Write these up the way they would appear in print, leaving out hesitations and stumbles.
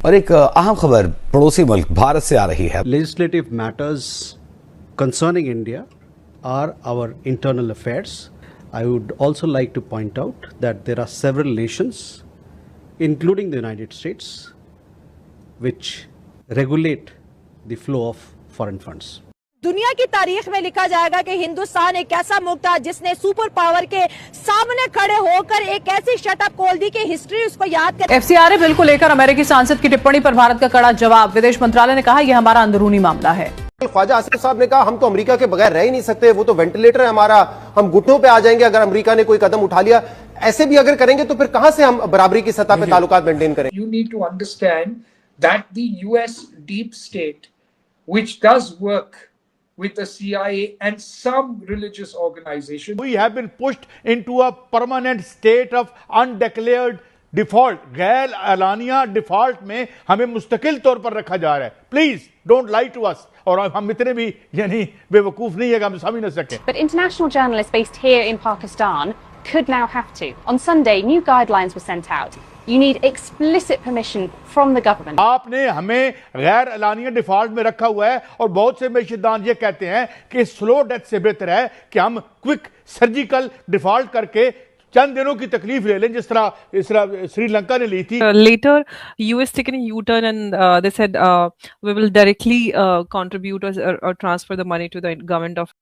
और एक अहम खबर पड़ोसी मुल्क भारत से आ रही है। Legislative matters concerning India are our internal affairs. I would also like to point out that there are several nations, including the United States, which regulate the flow of foreign funds. दुनिया की तारीख में लिखा जाएगा कि हिंदुस्तान एक ऐसा मुल्क था जिसने सुपर पावर के सामने खड़े होकर एक ऐसी शटअप खोल दी कि हिस्ट्री उसको याद कर। FCRA बिल को लेकर अमेरिकी सांसद की टिप्पणी पर भारत का कड़ा जवाब। विदेश मंत्रालय ने कहा यह हमारा अंदरूनी मामला है। ख्वाजा आसिफ साहब ने कहा हम तो अमेरिका के बगैर रह ही नहीं सकते, वो तो वेंटिलेटर है हमारा, हम घुटनों पे आ जाएंगे अगर अमेरिका ने कोई कदम उठा लिया। ऐसे भी अगर करेंगे तो फिर कहां से हम बराबरी की सतह पे ताल्लुकात मेंटेन करें? You need to understand that the US deep state, which does work with the CIA and some religious organizations, we have been pushed into a permanent state of undeclared default. गैर एलानिया default में हमें मुस्तकिल तौर पर रखा जा रहा है। Please don't lie to us. और हम इतने भी यानी बेवकूफ नहीं है कि हम समझ न सकें। But international journalists based here in Pakistan could now have to. On Sunday, new guidelines were sent out. You need explicit permission from the government. आपने हमें गैर एलानिया डिफॉल्ट में रखा हुआ है और बहुत से मेशदान ये कहते हैं कि स्लो डेथ से बेहतर है कि हम क्विक सर्जिकल डिफॉल्ट करके चंद दिनों की तकलीफ ले लें, जिस तरह श्रीलंका ने ली थी। Later, US taken a U-turn and they said we will directly contribute or transfer the money to the government of.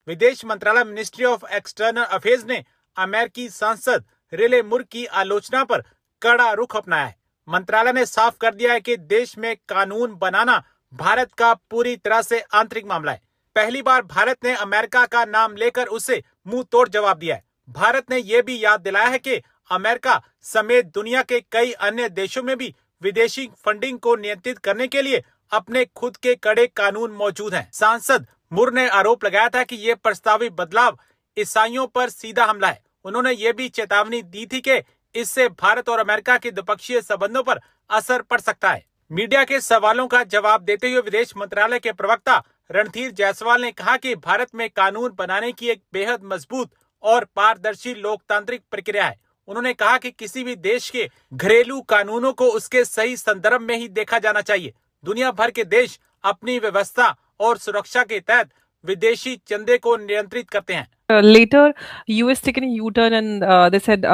विदेश मंत्रालय मिनिस्ट्री ऑफ एक्सटर्नल अफेयर्स ने अमेरिकी सांसद रिले मुर की आलोचना पर कड़ा रुख अपनाया है। मंत्रालय ने साफ कर दिया है कि देश में कानून बनाना भारत का पूरी तरह से आंतरिक मामला है। पहली बार भारत ने अमेरिका का नाम लेकर उसे मुंह तोड़ जवाब दिया है। भारत ने यह भी याद दिलाया है कि अमेरिका समेत दुनिया के कई अन्य देशों में भी विदेशी फंडिंग को नियंत्रित करने के लिए अपने खुद के कड़े कानून मौजूद हैं। सांसद मुर ने आरोप लगाया था कि यह प्रस्तावित बदलाव ईसाइयों पर सीधा हमला है। उन्होंने ये भी चेतावनी दी थी कि इससे भारत और अमेरिका के द्विपक्षीय संबंधों पर असर पड़ सकता है। मीडिया के सवालों का जवाब देते हुए विदेश मंत्रालय के प्रवक्ता रणधीर जायसवाल ने कहा कि भारत में कानून बनाने की एक बेहद मजबूत और पारदर्शी लोकतांत्रिक प्रक्रिया है। उन्होंने कहा कि किसी भी देश के घरेलू कानूनों को उसके सही संदर्भ में ही देखा जाना चाहिए। दुनिया भर के देश अपनी व्यवस्था और सुरक्षा के तहत विदेशी चंदे को नियंत्रित करते हैं। Later, US taken a U-turn and they said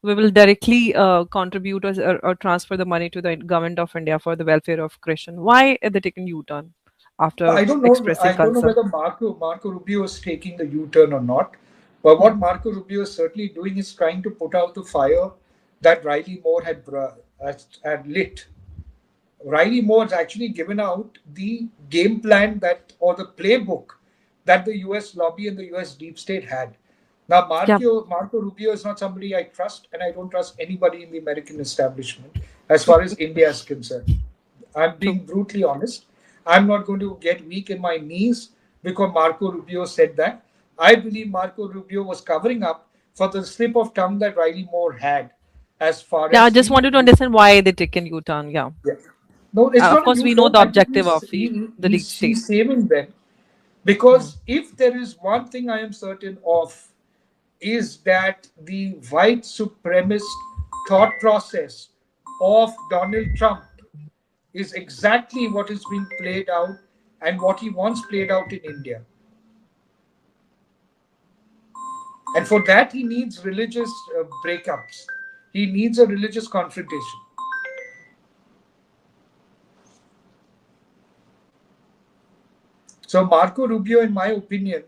we will directly contribute or transfer the money to the government of India for the welfare of Christian. Why are they taking U-turn after expressing concern? I don't know whether Marco Rubio is taking the U-turn or not. But what Marco Rubio is certainly doing is trying to put out the fire that Riley Moore had lit. Riley Moore has actually given out the game plan or the playbook that the US lobby and the US deep state had. Now, Marco Rubio is not somebody I trust, and I don't trust anybody in the American establishment as far as India is concerned. I'm being brutally honest. I'm not going to get weak in my knees because Marco Rubio said that. I believe Marco Rubio was covering up for the slip of tongue that Riley Moore had as far as... I just wanted to understand why they taken U-turn, yeah. No, it's not of course, we know the objective of the league state. He's saving them. Because if there is one thing I am certain of, is that the white supremacist thought process of Donald Trump is exactly what is being played out and what he wants played out in India. And for that, he needs religious breakups. He needs a religious confrontation. So Marco Rubio, in my opinion,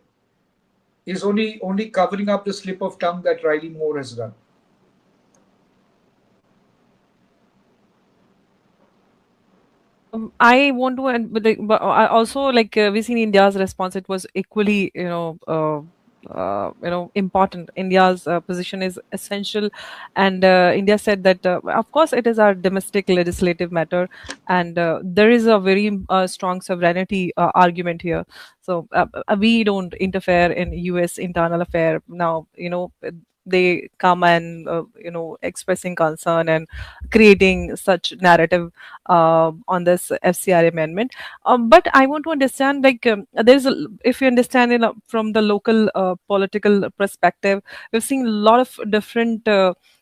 is only covering up the slip of tongue that Riley Moore has done. I want to, but I also we've seen India's response. It was equally, important. India's position is essential, and India said that of course it is our domestic legislative matter, and there is a very strong sovereignty argument here. So we don't interfere in U.S. internal affair. Now, they come and expressing concern and creating such narrative on this FCRA amendment. But I want to understand, if you understand from the local political perspective, we've seen a lot of different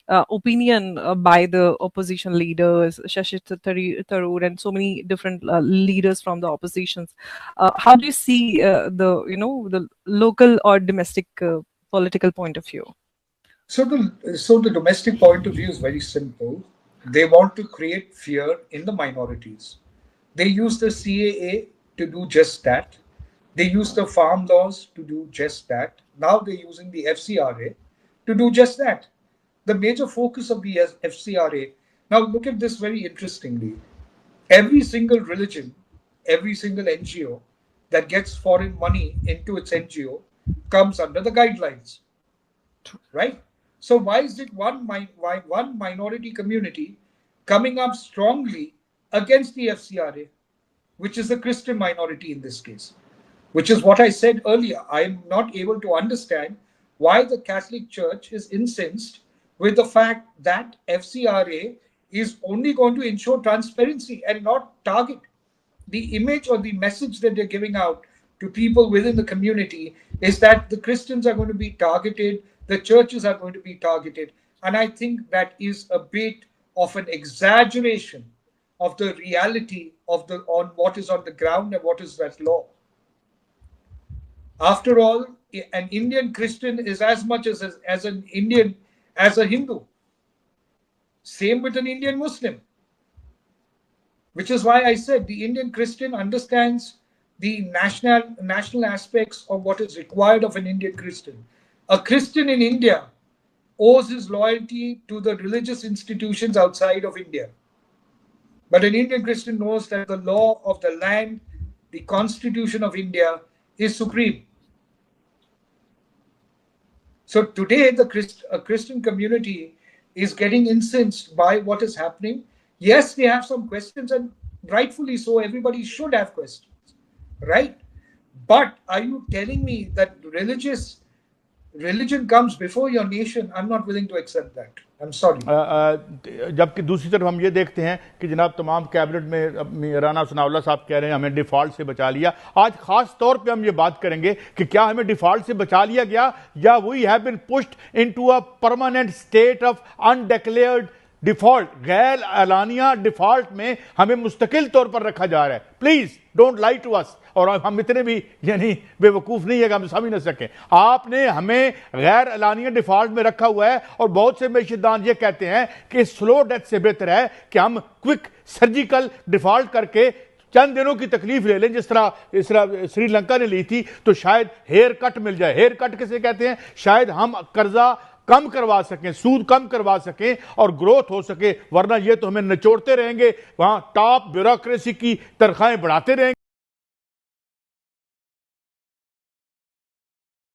opinion by the opposition leaders, Shashi Tharoor, and so many different leaders from the oppositions. How do you see the local or domestic political point of view? So the domestic point of view is very simple. They want to create fear in the minorities. They use the CAA to do just that. They use the farm laws to do just that. Now they're using the FCRA to do just that. The major focus of the FCRA, now look at this very interestingly. Every single religion, every single NGO that gets foreign money into its NGO comes under the guidelines, right? So why is it one minority community coming up strongly against the FCRA, which is the Christian minority in this case? Which is what I said earlier. I am not able to understand why the Catholic Church is incensed with the fact that FCRA is only going to ensure transparency and not target. The image or the message that they're giving out to people within the community is that the Christians are going to be targeted, the churches are going to be targeted. And I think that is a bit of an exaggeration of the reality of on what is on the ground and what is that law. After all, an Indian Christian is as much as an Indian as a Hindu. Same with an Indian Muslim. Which is why I said the Indian Christian understands the national aspects of what is required of an Indian Christian. A Christian in India owes his loyalty to the religious institutions outside of India. But an Indian Christian knows that the law of the land, the Constitution of India, is supreme. So today, a Christian community is getting incensed by what is happening. Yes, they have some questions, and rightfully so. Everybody should have questions, right? But are you telling me that religion comes before your nation? I'm not willing to accept that. I'm sorry. जबकि दूसरी तरफ हम ये देखते हैं कि जनाब तमाम कैबिनेट में राना सनाउल्लाह साहब कह रहे हैं हमें डिफॉल्ट से बचा लिया. आज खास तौर पे हम ये बात करेंगे कि क्या हमें डिफॉल्ट से बचा लिया गया या we have been pushed into a permanent state of undeclared default. गैर एलानिया डिफॉल्ट में हमें मुस्तकिल तौर पर रखा जा रहा है. Please don't lie to us. और हम इतने भी यानी बेवकूफ़ नहीं है कि हम समझ न सकें. आपने हमें गैर एलानिया डिफॉल्ट में रखा हुआ है और बहुत से मैशदान ये कहते हैं कि स्लो डेथ से बेहतर है कि हम क्विक सर्जिकल डिफॉल्ट करके चंद दिनों की तकलीफ ले लें, जिस तरह श्रीलंका ने ली थी, तो शायद हेयर कट मिल जाए. हेयर कट किसे कहते हैं? शायद हम कर्जा कम करवा सकें, सूद कम करवा सकें और ग्रोथ हो सके. वरना ये तो हमें निचोड़ते रहेंगे, वहां टॉप ब्यूरोक्रेसी की तनख्वाहें बढ़ाते रहेंगे.